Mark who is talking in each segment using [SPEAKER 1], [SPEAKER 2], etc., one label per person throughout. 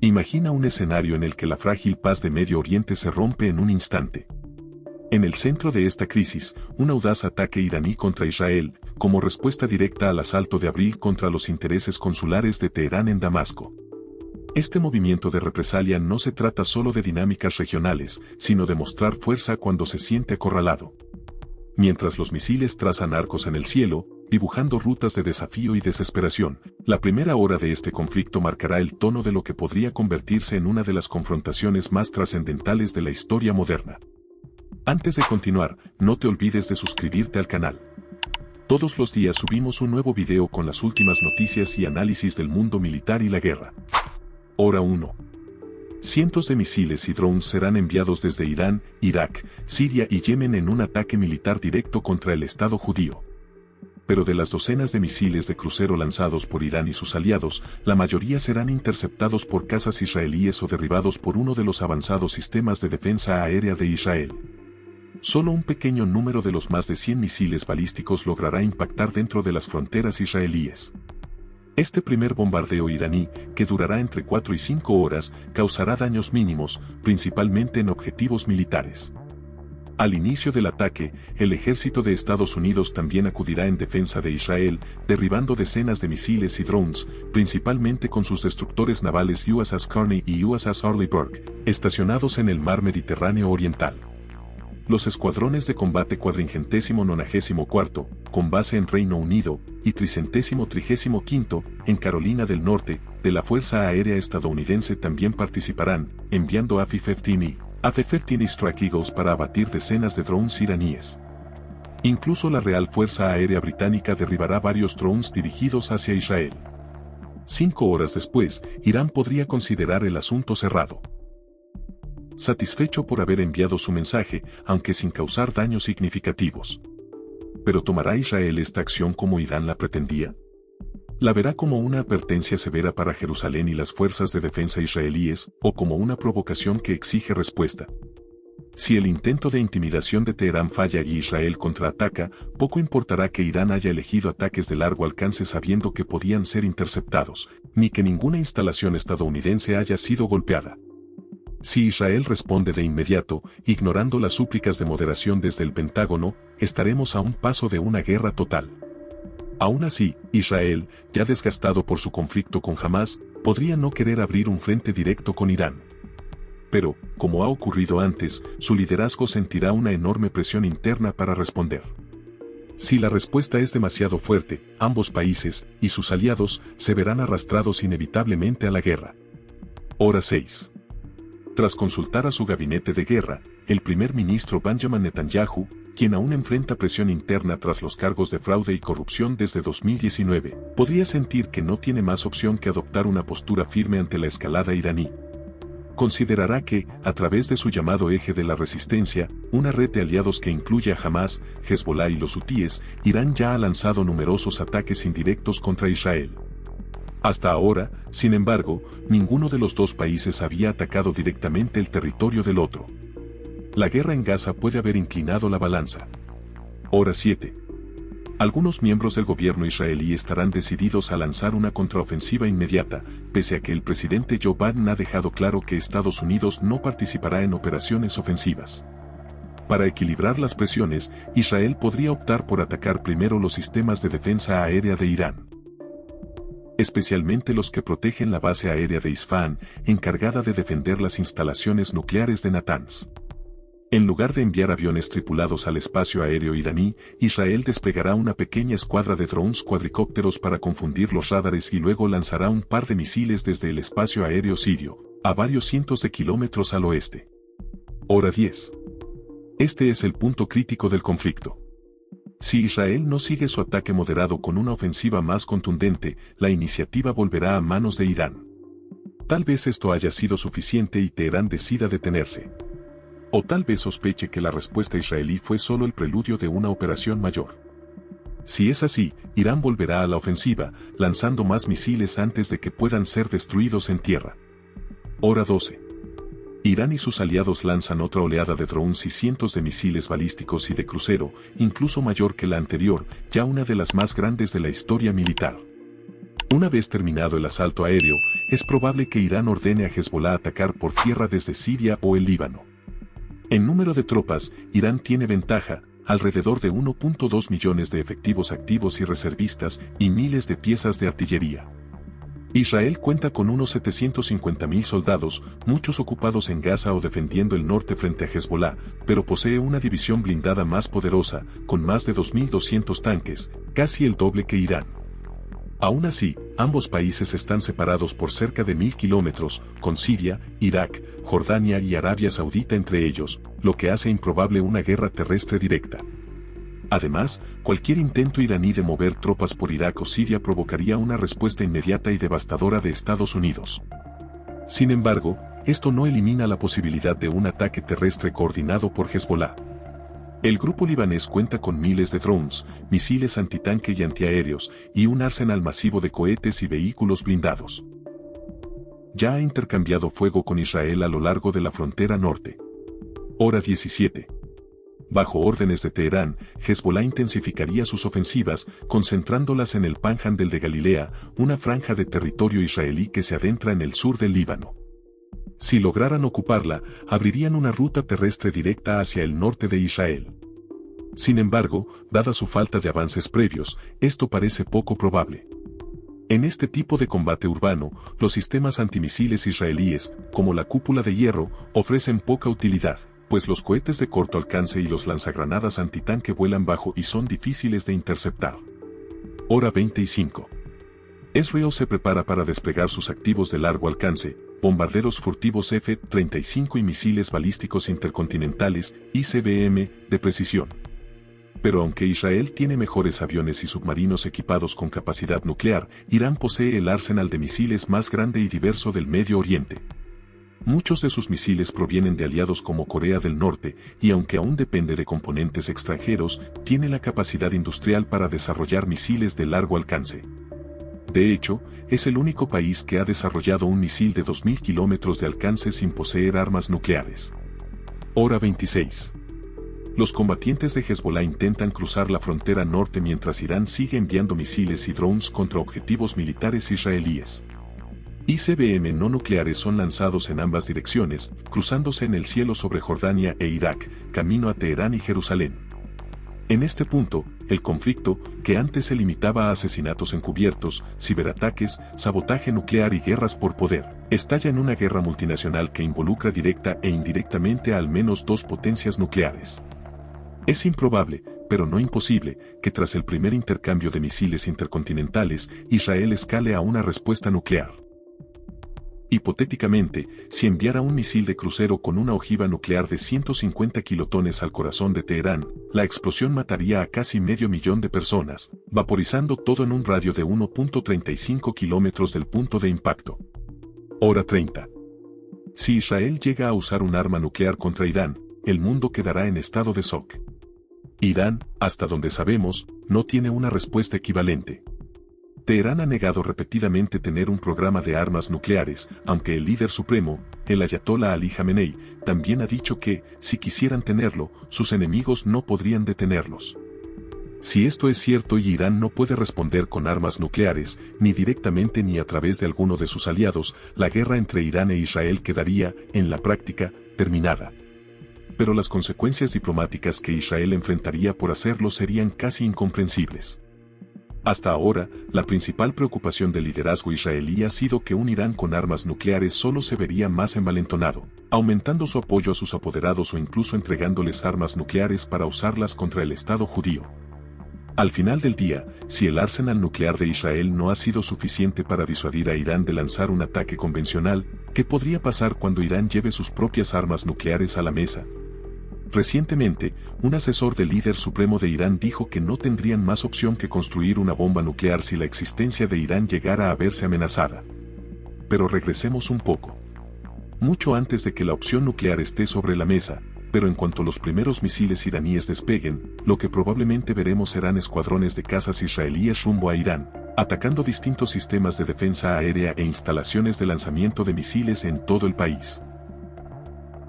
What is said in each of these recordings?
[SPEAKER 1] Imagina un escenario en el que la frágil paz de Medio Oriente se rompe en un instante. En el centro de esta crisis, un audaz ataque iraní contra Israel, como respuesta directa al asalto de abril contra los intereses consulares de Teherán en Damasco. Este movimiento de represalia no se trata solo de dinámicas regionales, sino de mostrar fuerza cuando se siente acorralado. Mientras los misiles trazan arcos en el cielo, dibujando rutas de desafío y desesperación, la primera hora de este conflicto marcará el tono de lo que podría convertirse en una de las confrontaciones más trascendentales de la historia moderna. Antes de continuar, no te olvides de suscribirte al canal. Todos los días subimos un nuevo video con las últimas noticias y análisis del mundo militar y la guerra. Hora 1. Cientos de misiles y drones serán enviados desde Irán, Irak, Siria y Yemen en un ataque militar directo contra el Estado judío. Pero de las docenas de misiles de crucero lanzados por Irán y sus aliados, la mayoría serán interceptados por cazas israelíes o derribados por uno de los avanzados sistemas de defensa aérea de Israel. Solo un pequeño número de los más de 100 misiles balísticos logrará impactar dentro de las fronteras israelíes. Este primer bombardeo iraní, que durará entre 4 y 5 horas, causará daños mínimos, principalmente en objetivos militares. Al inicio del ataque, el ejército de Estados Unidos también acudirá en defensa de Israel, derribando decenas de misiles y drones, principalmente con sus destructores navales USS Carney y USS Arleigh Burke, estacionados en el mar Mediterráneo Oriental. Los escuadrones de combate 494, con base en Reino Unido, y 335, en Carolina del Norte, de la Fuerza Aérea Estadounidense también participarán, enviando AF-15 y AF-15 Strike Eagles para abatir decenas de drones iraníes. Incluso la Real Fuerza Aérea Británica derribará varios drones dirigidos hacia Israel. 5 horas después, Irán podría considerar el asunto cerrado. Satisfecho por haber enviado su mensaje, aunque sin causar daños significativos. ¿Pero tomará Israel esta acción como Irán la pretendía? ¿La verá como una advertencia severa para Jerusalén y las fuerzas de defensa israelíes, o como una provocación que exige respuesta? Si el intento de intimidación de Teherán falla y Israel contraataca, poco importará que Irán haya elegido ataques de largo alcance sabiendo que podían ser interceptados, ni que ninguna instalación estadounidense haya sido golpeada. Si Israel responde de inmediato, ignorando las súplicas de moderación desde el Pentágono, estaremos a un paso de una guerra total. Aún así, Israel, ya desgastado por su conflicto con Hamás, podría no querer abrir un frente directo con Irán. Pero, como ha ocurrido antes, su liderazgo sentirá una enorme presión interna para responder. Si la respuesta es demasiado fuerte, ambos países y sus aliados se verán arrastrados inevitablemente a la guerra. Hora 6. Tras consultar a su gabinete de guerra, el primer ministro Benjamin Netanyahu, quien aún enfrenta presión interna tras los cargos de fraude y corrupción desde 2019, podría sentir que no tiene más opción que adoptar una postura firme ante la escalada iraní. Considerará que, a través de su llamado eje de la resistencia, una red de aliados que incluye a Hamás, Hezbollah y los hutíes, Irán ya ha lanzado numerosos ataques indirectos contra Israel. Hasta ahora, sin embargo, ninguno de los dos países había atacado directamente el territorio del otro. La guerra en Gaza puede haber inclinado la balanza. Hora 7. Algunos miembros del gobierno israelí estarán decididos a lanzar una contraofensiva inmediata, pese a que el presidente Joe Biden ha dejado claro que Estados Unidos no participará en operaciones ofensivas. Para equilibrar las presiones, Israel podría optar por atacar primero los sistemas de defensa aérea de Irán, especialmente los que protegen la base aérea de Isfahan, encargada de defender las instalaciones nucleares de Natanz. En lugar de enviar aviones tripulados al espacio aéreo iraní, Israel desplegará una pequeña escuadra de drones cuadricópteros para confundir los radares y luego lanzará un par de misiles desde el espacio aéreo sirio, a varios cientos de kilómetros al oeste. Hora 10. Este es el punto crítico del conflicto. Si Israel no sigue su ataque moderado con una ofensiva más contundente, la iniciativa volverá a manos de Irán. Tal vez esto haya sido suficiente y Teherán decida detenerse. O tal vez sospeche que la respuesta israelí fue solo el preludio de una operación mayor. Si es así, Irán volverá a la ofensiva, lanzando más misiles antes de que puedan ser destruidos en tierra. Hora 12. Irán y sus aliados lanzan otra oleada de drones y cientos de misiles balísticos y de crucero, incluso mayor que la anterior, ya una de las más grandes de la historia militar. Una vez terminado el asalto aéreo, es probable que Irán ordene a Hezbolá atacar por tierra desde Siria o el Líbano. En número de tropas, Irán tiene ventaja, alrededor de 1.2 millones de efectivos activos y reservistas y miles de piezas de artillería. Israel cuenta con unos 750.000 soldados, muchos ocupados en Gaza o defendiendo el norte frente a Hezbolá, pero posee una división blindada más poderosa, con más de 2.200 tanques, casi el doble que Irán. Aún así, ambos países están separados por cerca de 1.000 kilómetros, con Siria, Irak, Jordania y Arabia Saudita entre ellos, lo que hace improbable una guerra terrestre directa. Además, cualquier intento iraní de mover tropas por Irak o Siria provocaría una respuesta inmediata y devastadora de Estados Unidos. Sin embargo, esto no elimina la posibilidad de un ataque terrestre coordinado por Hezbolá. El grupo libanés cuenta con miles de drones, misiles antitanque y antiaéreos, y un arsenal masivo de cohetes y vehículos blindados. Ya ha intercambiado fuego con Israel a lo largo de la frontera norte. Hora 17. Bajo órdenes de Teherán, Hezbolá intensificaría sus ofensivas, concentrándolas en el Panhandle de Galilea, una franja de territorio israelí que se adentra en el sur del Líbano. Si lograran ocuparla, abrirían una ruta terrestre directa hacia el norte de Israel. Sin embargo, dada su falta de avances previos, esto parece poco probable. En este tipo de combate urbano, los sistemas antimisiles israelíes, como la cúpula de hierro, ofrecen poca utilidad, pues los cohetes de corto alcance y los lanzagranadas antitanque vuelan bajo y son difíciles de interceptar. Hora 25. Israel se prepara para desplegar sus activos de largo alcance, bombarderos furtivos F-35 y misiles balísticos intercontinentales, ICBM, de precisión. Pero aunque Israel tiene mejores aviones y submarinos equipados con capacidad nuclear, Irán posee el arsenal de misiles más grande y diverso del Medio Oriente. Muchos de sus misiles provienen de aliados como Corea del Norte, y aunque aún depende de componentes extranjeros, tiene la capacidad industrial para desarrollar misiles de largo alcance. De hecho, es el único país que ha desarrollado un misil de 2.000 kilómetros de alcance sin poseer armas nucleares. Hora 26. Los combatientes de Hezbolá intentan cruzar la frontera norte mientras Irán sigue enviando misiles y drones contra objetivos militares israelíes. ICBM no nucleares son lanzados en ambas direcciones, cruzándose en el cielo sobre Jordania e Irak, camino a Teherán y Jerusalén. En este punto, el conflicto, que antes se limitaba a asesinatos encubiertos, ciberataques, sabotaje nuclear y guerras por poder, estalla en una guerra multinacional que involucra directa e indirectamente a al menos dos potencias nucleares. Es improbable, pero no imposible, que tras el primer intercambio de misiles intercontinentales, Israel escale a una respuesta nuclear. Hipotéticamente, si enviara un misil de crucero con una ojiva nuclear de 150 kilotones al corazón de Teherán, la explosión mataría a casi 500.000 de personas, vaporizando todo en un radio de 1.35 kilómetros del punto de impacto. Hora 30. Si Israel llega a usar un arma nuclear contra Irán, el mundo quedará en estado de shock. Irán, hasta donde sabemos, no tiene una respuesta equivalente. Teherán ha negado repetidamente tener un programa de armas nucleares, aunque el líder supremo, el ayatolá Ali Jamenei, también ha dicho que, si quisieran tenerlo, sus enemigos no podrían detenerlos. Si esto es cierto y Irán no puede responder con armas nucleares, ni directamente ni a través de alguno de sus aliados, la guerra entre Irán e Israel quedaría, en la práctica, terminada. Pero las consecuencias diplomáticas que Israel enfrentaría por hacerlo serían casi incomprensibles. Hasta ahora, la principal preocupación del liderazgo israelí ha sido que un Irán con armas nucleares solo se vería más envalentonado, aumentando su apoyo a sus apoderados o incluso entregándoles armas nucleares para usarlas contra el Estado judío. Al final del día, si el arsenal nuclear de Israel no ha sido suficiente para disuadir a Irán de lanzar un ataque convencional, ¿qué podría pasar cuando Irán lleve sus propias armas nucleares a la mesa? Recientemente, un asesor del líder supremo de Irán dijo que no tendrían más opción que construir una bomba nuclear si la existencia de Irán llegara a verse amenazada. Pero regresemos un poco. Mucho antes de que la opción nuclear esté sobre la mesa, pero en cuanto los primeros misiles iraníes despeguen, lo que probablemente veremos serán escuadrones de cazas israelíes rumbo a Irán, atacando distintos sistemas de defensa aérea e instalaciones de lanzamiento de misiles en todo el país.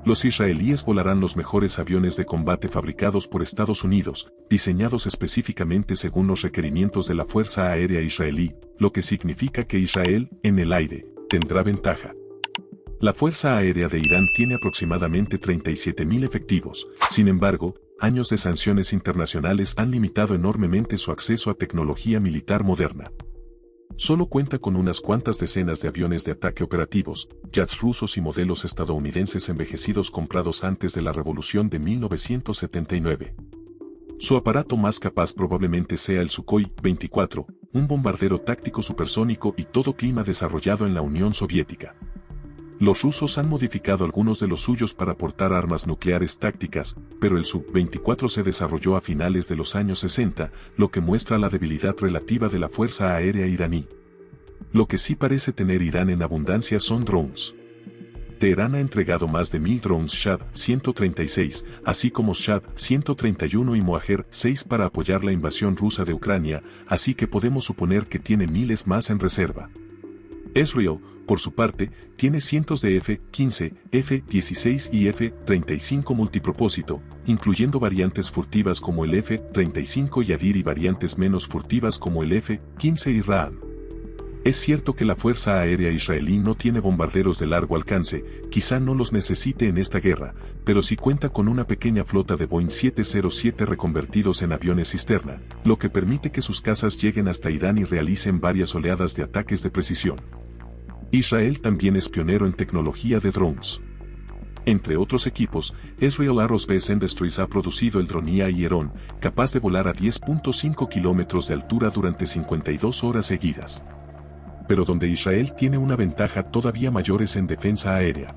[SPEAKER 1] Los israelíes volarán los mejores aviones de combate fabricados por Estados Unidos, diseñados específicamente según los requerimientos de la Fuerza Aérea Israelí, lo que significa que Israel, en el aire, tendrá ventaja. La Fuerza Aérea de Irán tiene aproximadamente 37.000 efectivos, sin embargo, años de sanciones internacionales han limitado enormemente su acceso a tecnología militar moderna. Solo cuenta con unas cuantas decenas de aviones de ataque operativos, jets rusos y modelos estadounidenses envejecidos comprados antes de la revolución de 1979. Su aparato más capaz probablemente sea el Sukhoi 24, un bombardero táctico supersónico y todo clima desarrollado en la Unión Soviética. Los rusos han modificado algunos de los suyos para portar armas nucleares tácticas, pero el Su-24 se desarrolló a finales de los años 60, lo que muestra la debilidad relativa de la Fuerza Aérea iraní. Lo que sí parece tener Irán en abundancia son drones. Teherán ha entregado más de 1000 drones Shahd-136, así como Shahd-131 y Moajer-6 para apoyar la invasión rusa de Ucrania, así que podemos suponer que tiene miles más en reserva. Israel, por su parte, tiene cientos de F-15, F-16 y F-35 multipropósito, incluyendo variantes furtivas como el F-35 Yadir y variantes menos furtivas como el F-15 y Raam. Es cierto que la Fuerza Aérea Israelí no tiene bombarderos de largo alcance, quizá no los necesite en esta guerra, pero sí cuenta con una pequeña flota de Boeing 707 reconvertidos en aviones cisterna, lo que permite que sus cazas lleguen hasta Irán y realicen varias oleadas de ataques de precisión. Israel también es pionero en tecnología de drones. Entre otros equipos, Israel Aerospace Industries ha producido el dron Iron, capaz de volar a 10.5 kilómetros de altura durante 52 horas seguidas. Pero donde Israel tiene una ventaja todavía mayor es en defensa aérea.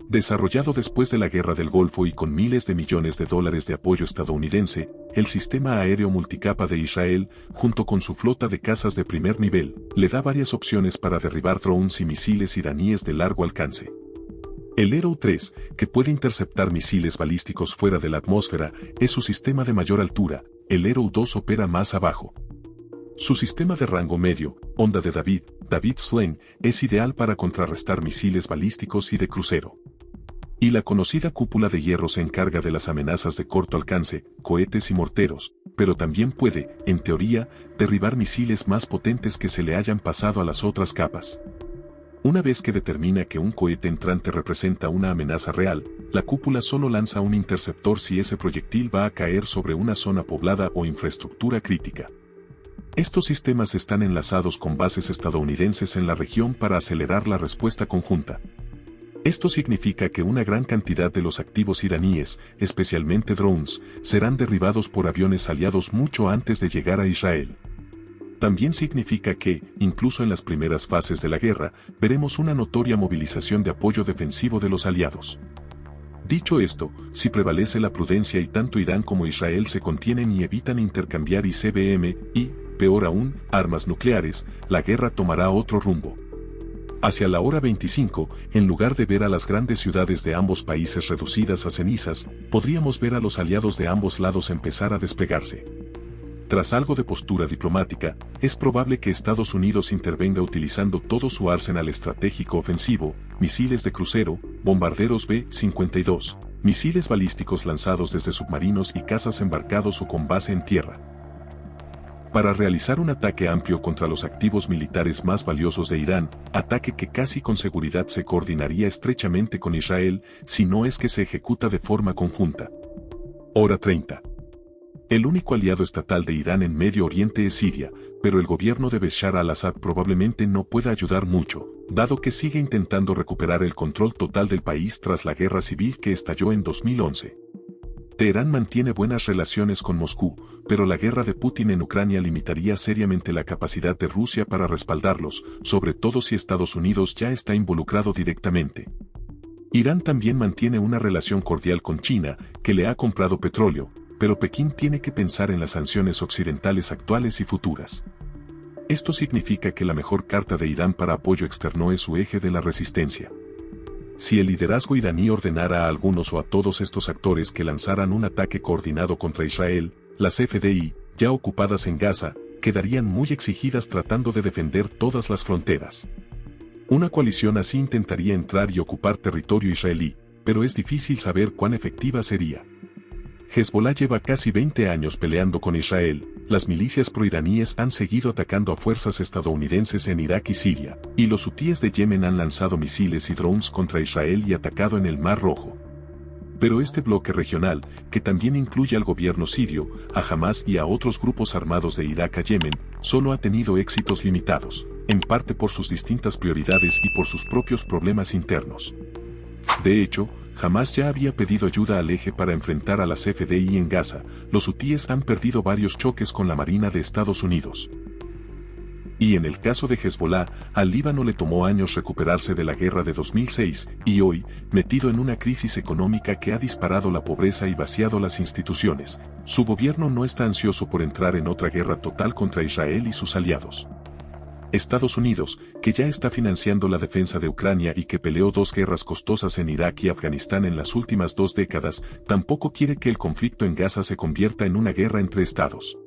[SPEAKER 1] Desarrollado después de la Guerra del Golfo y con miles de millones de dólares de apoyo estadounidense, el sistema aéreo multicapa de Israel, junto con su flota de cazas de primer nivel, le da varias opciones para derribar drones y misiles iraníes de largo alcance. El Arrow 3, que puede interceptar misiles balísticos fuera de la atmósfera, es su sistema de mayor altura. El Arrow 2 opera más abajo. Su sistema de rango medio, onda de David Sling, es ideal para contrarrestar misiles balísticos y de crucero. Y la conocida cúpula de hierro se encarga de las amenazas de corto alcance, cohetes y morteros, pero también puede, en teoría, derribar misiles más potentes que se le hayan pasado a las otras capas. Una vez que determina que un cohete entrante representa una amenaza real, la cúpula solo lanza un interceptor si ese proyectil va a caer sobre una zona poblada o infraestructura crítica. Estos sistemas están enlazados con bases estadounidenses en la región para acelerar la respuesta conjunta. Esto significa que una gran cantidad de los activos iraníes, especialmente drones, serán derribados por aviones aliados mucho antes de llegar a Israel. También significa que, incluso en las primeras fases de la guerra, veremos una notoria movilización de apoyo defensivo de los aliados. Dicho esto, si prevalece la prudencia y tanto Irán como Israel se contienen y evitan intercambiar ICBM y, peor aún, armas nucleares, la guerra tomará otro rumbo. Hacia la hora 25, en lugar de ver a las grandes ciudades de ambos países reducidas a cenizas, podríamos ver a los aliados de ambos lados empezar a desplegarse. Tras algo de postura diplomática, es probable que Estados Unidos intervenga utilizando todo su arsenal estratégico ofensivo, misiles de crucero, bombarderos B-52, misiles balísticos lanzados desde submarinos y cazas embarcados o con base en tierra. Para realizar un ataque amplio contra los activos militares más valiosos de Irán, ataque que casi con seguridad se coordinaría estrechamente con Israel, si no es que se ejecuta de forma conjunta. Hora 30. El único aliado estatal de Irán en Medio Oriente es Siria, pero el gobierno de Bashar al-Assad probablemente no pueda ayudar mucho, dado que sigue intentando recuperar el control total del país tras la guerra civil que estalló en 2011. Teherán mantiene buenas relaciones con Moscú, pero la guerra de Putin en Ucrania limitaría seriamente la capacidad de Rusia para respaldarlos, sobre todo si Estados Unidos ya está involucrado directamente. Irán también mantiene una relación cordial con China, que le ha comprado petróleo, pero Pekín tiene que pensar en las sanciones occidentales actuales y futuras. Esto significa que la mejor carta de Irán para apoyo externo es su eje de la resistencia. Si el liderazgo iraní ordenara a algunos o a todos estos actores que lanzaran un ataque coordinado contra Israel, las FDI, ya ocupadas en Gaza, quedarían muy exigidas tratando de defender todas las fronteras. Una coalición así intentaría entrar y ocupar territorio israelí, pero es difícil saber cuán efectiva sería. Hezbollah lleva casi 20 años peleando con Israel, las milicias proiraníes han seguido atacando a fuerzas estadounidenses en Irak y Siria, y los hutíes de Yemen han lanzado misiles y drones contra Israel y atacado en el Mar Rojo. Pero este bloque regional, que también incluye al gobierno sirio, a Hamas y a otros grupos armados de Irak a Yemen, solo ha tenido éxitos limitados, en parte por sus distintas prioridades y por sus propios problemas internos. De hecho, Hamas ya había pedido ayuda al eje para enfrentar a las FDI en Gaza, los hutíes han perdido varios choques con la Marina de Estados Unidos. Y en el caso de Hezbollah, al Líbano le tomó años recuperarse de la guerra de 2006, y hoy, metido en una crisis económica que ha disparado la pobreza y vaciado las instituciones, su gobierno no está ansioso por entrar en otra guerra total contra Israel y sus aliados. Estados Unidos, que ya está financiando la defensa de Ucrania y que peleó 2 guerras costosas en Irak y Afganistán en las últimas 2 décadas, tampoco quiere que el conflicto en Gaza se convierta en una guerra entre estados.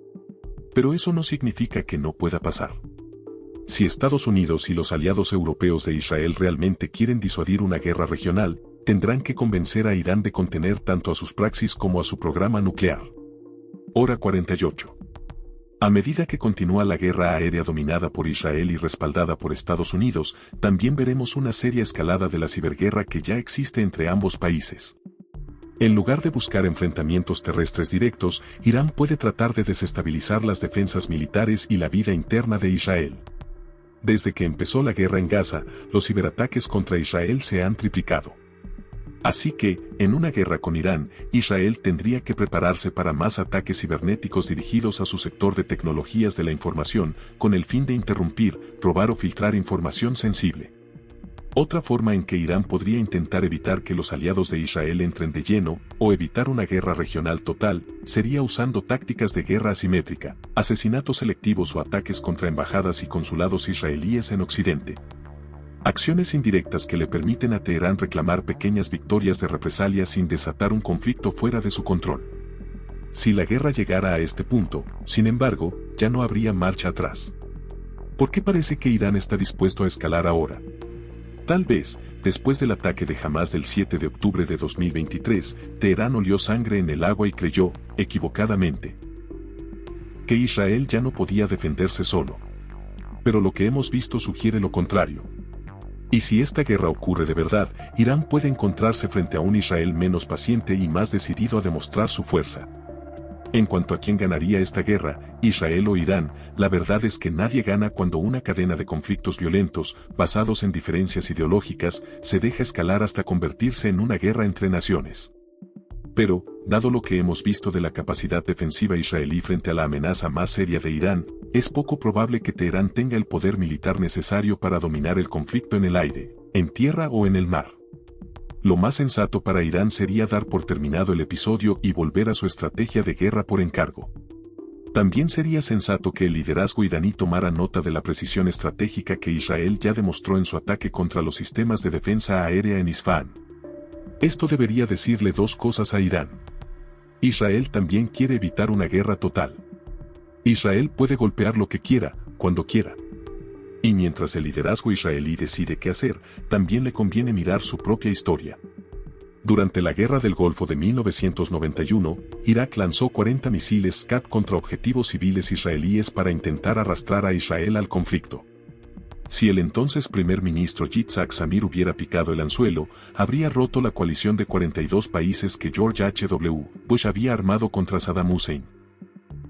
[SPEAKER 1] Pero eso no significa que no pueda pasar. Si Estados Unidos y los aliados europeos de Israel realmente quieren disuadir una guerra regional, tendrán que convencer a Irán de contener tanto a sus praxis como a su programa nuclear. Hora 48. A medida que continúa la guerra aérea dominada por Israel y respaldada por Estados Unidos, también veremos una seria escalada de la ciberguerra que ya existe entre ambos países. En lugar de buscar enfrentamientos terrestres directos, Irán puede tratar de desestabilizar las defensas militares y la vida interna de Israel. Desde que empezó la guerra en Gaza, los ciberataques contra Israel se han triplicado. Así que, en una guerra con Irán, Israel tendría que prepararse para más ataques cibernéticos dirigidos a su sector de tecnologías de la información, con el fin de interrumpir, robar o filtrar información sensible. Otra forma en que Irán podría intentar evitar que los aliados de Israel entren de lleno, o evitar una guerra regional total, sería usando tácticas de guerra asimétrica, asesinatos selectivos o ataques contra embajadas y consulados israelíes en Occidente. Acciones indirectas que le permiten a Teherán reclamar pequeñas victorias de represalia sin desatar un conflicto fuera de su control. Si la guerra llegara a este punto, sin embargo, ya no habría marcha atrás. ¿Por qué parece que Irán está dispuesto a escalar ahora? Tal vez, después del ataque de Hamas del 7 de octubre de 2023, Teherán olió sangre en el agua y creyó, equivocadamente, que Israel ya no podía defenderse solo. Pero lo que hemos visto sugiere lo contrario. Y si esta guerra ocurre de verdad, Irán puede encontrarse frente a un Israel menos paciente y más decidido a demostrar su fuerza. En cuanto a quién ganaría esta guerra, Israel o Irán, la verdad es que nadie gana cuando una cadena de conflictos violentos, basados en diferencias ideológicas, se deja escalar hasta convertirse en una guerra entre naciones. Pero, dado lo que hemos visto de la capacidad defensiva israelí frente a la amenaza más seria de Irán, es poco probable que Teherán tenga el poder militar necesario para dominar el conflicto en el aire, en tierra o en el mar. Lo más sensato para Irán sería dar por terminado el episodio y volver a su estrategia de guerra por encargo. También sería sensato que el liderazgo iraní tomara nota de la precisión estratégica que Israel ya demostró en su ataque contra los sistemas de defensa aérea en Isfahán. Esto debería decirle 2 cosas a Irán. Israel también quiere evitar una guerra total. Israel puede golpear lo que quiera, cuando quiera. Y mientras el liderazgo israelí decide qué hacer, también le conviene mirar su propia historia. Durante la Guerra del Golfo de 1991, Irak lanzó 40 misiles Scud contra objetivos civiles israelíes para intentar arrastrar a Israel al conflicto. Si el entonces primer ministro Yitzhak Samir hubiera picado el anzuelo, habría roto la coalición de 42 países que George H.W. Bush había armado contra Saddam Hussein.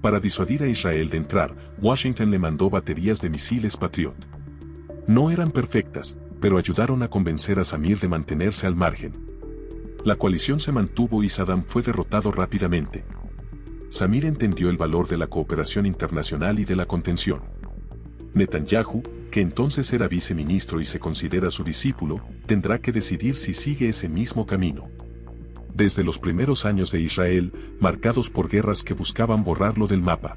[SPEAKER 1] Para disuadir a Israel de entrar, Washington le mandó baterías de misiles Patriot. No eran perfectas, pero ayudaron a convencer a Samir de mantenerse al margen. La coalición se mantuvo y Saddam fue derrotado rápidamente. Samir entendió el valor de la cooperación internacional y de la contención. Netanyahu, que entonces era viceministro y se considera su discípulo, tendrá que decidir si sigue ese mismo camino. Desde los primeros años de Israel, marcados por guerras que buscaban borrarlo del mapa,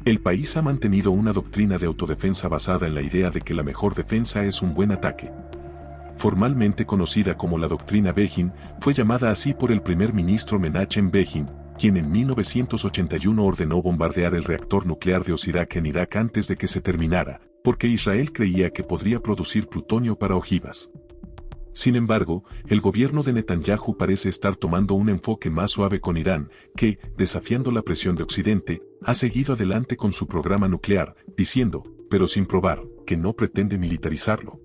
[SPEAKER 1] el país ha mantenido una doctrina de autodefensa basada en la idea de que la mejor defensa es un buen ataque. Formalmente conocida como la doctrina Begin, fue llamada así por el primer ministro Menachem Begin, quien en 1981 ordenó bombardear el reactor nuclear de Osirak en Irak antes de que se terminara, porque Israel creía que podría producir plutonio para ojivas. Sin embargo, el gobierno de Netanyahu parece estar tomando un enfoque más suave con Irán, que, desafiando la presión de Occidente, ha seguido adelante con su programa nuclear, diciendo, pero sin probar, que no pretende militarizarlo.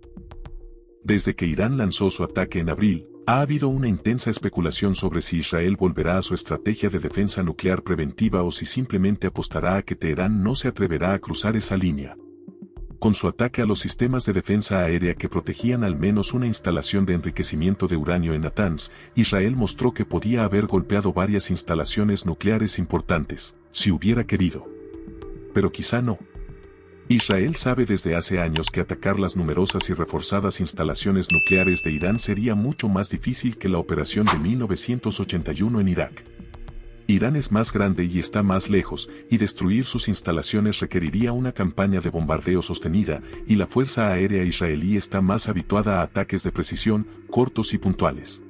[SPEAKER 1] Desde que Irán lanzó su ataque en abril, ha habido una intensa especulación sobre si Israel volverá a su estrategia de defensa nuclear preventiva o si simplemente apostará a que Teherán no se atreverá a cruzar esa línea. Con su ataque a los sistemas de defensa aérea que protegían al menos una instalación de enriquecimiento de uranio en Natanz, Israel mostró que podía haber golpeado varias instalaciones nucleares importantes, si hubiera querido. Pero quizá no. Israel sabe desde hace años que atacar las numerosas y reforzadas instalaciones nucleares de Irán sería mucho más difícil que la operación de 1981 en Irak. Irán es más grande y está más lejos, y destruir sus instalaciones requeriría una campaña de bombardeo sostenida, y la Fuerza Aérea israelí está más habituada a ataques de precisión, cortos y puntuales.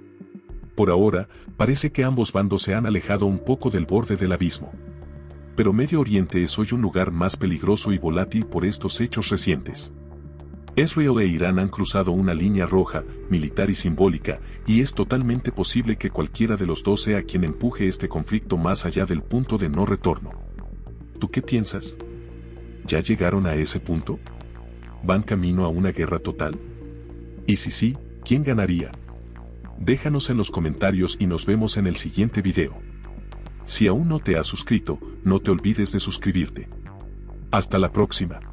[SPEAKER 1] Por ahora, parece que ambos bandos se han alejado un poco del borde del abismo. Pero Medio Oriente es hoy un lugar más peligroso y volátil por estos hechos recientes. Israel e Irán han cruzado una línea roja, militar y simbólica, y es totalmente posible que cualquiera de los dos sea quien empuje este conflicto más allá del punto de no retorno. ¿Tú qué piensas? ¿Ya llegaron a ese punto? ¿Van camino a una guerra total? Y si sí, ¿quién ganaría? Déjanos en los comentarios y nos vemos en el siguiente video. Si aún no te has suscrito, no te olvides de suscribirte. Hasta la próxima.